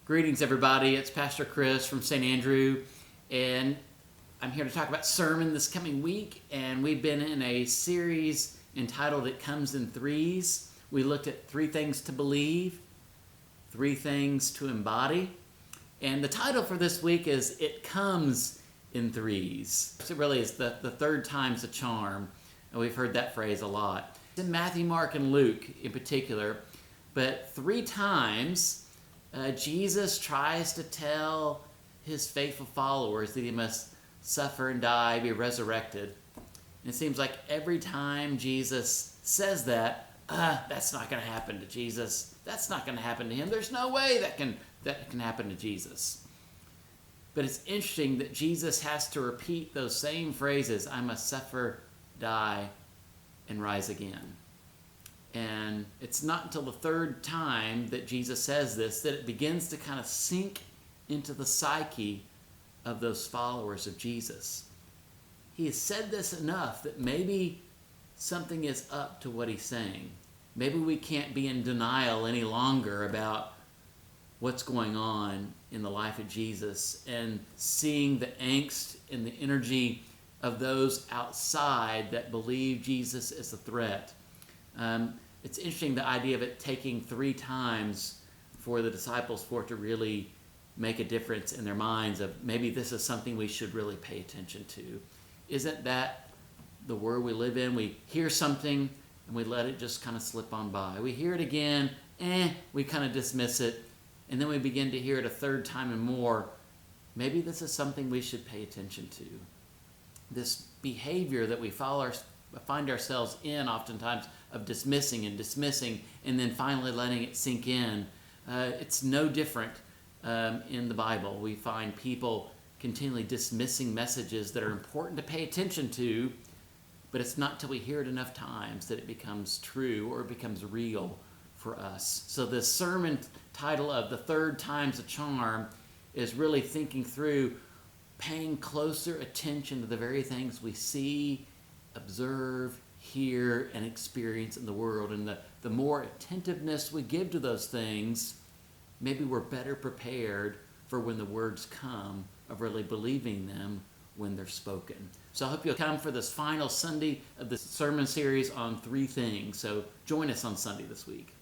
Greetings, everybody. It's Pastor Chris from St. Andrew, and I'm here to talk about sermon this coming week. And we've been in a series entitled It Comes in Threes. We looked at 3 things to believe, 3 things to embody. And the title for this week is It Comes in Threes. It really is the third time's a charm. And we've heard that phrase a lot. In Matthew, Mark, and Luke in particular, but 3 times Jesus tries to tell his faithful followers that he must suffer and die, be resurrected. And it seems like every time Jesus says that, that's not going to happen to Jesus. That's not going to happen to him. There's no way that can happen to Jesus. But it's interesting that Jesus has to repeat those same phrases, I must suffer, die, and rise again. And it's not until the 3rd time that Jesus says this that it begins to kind of sink into the psyche of those followers of Jesus. He has said this enough that maybe something is up to what he's saying. Maybe we can't be in denial any longer about what's going on in the life of Jesus and seeing the angst and the energy of those outside that believe Jesus is a threat. It's interesting, the idea of it taking 3 times for the disciples for it to really make a difference in their minds of maybe this is something we should really pay attention to. Isn't that the world we live in? We hear something and we let it just kind of slip on by. We hear it again, we kind of dismiss it, and then we begin to hear it a 3rd time and more. Maybe this is something we should pay attention to. This behavior that we find ourselves in oftentimes of dismissing and then finally letting it sink in. It's no different in the Bible. We find people continually dismissing messages that are important to pay attention to, but it's not till we hear it enough times that it becomes true or it becomes real for us. So this sermon title of The 3rd Time's a Charm is really thinking through paying closer attention to the very things we see, observe, hear, and experience in the world. And the more attentiveness we give to those things, maybe we're better prepared for when the words come of really believing them when they're spoken. So I hope you'll come for this final Sunday of this sermon series on 3 things. So join us on Sunday this week.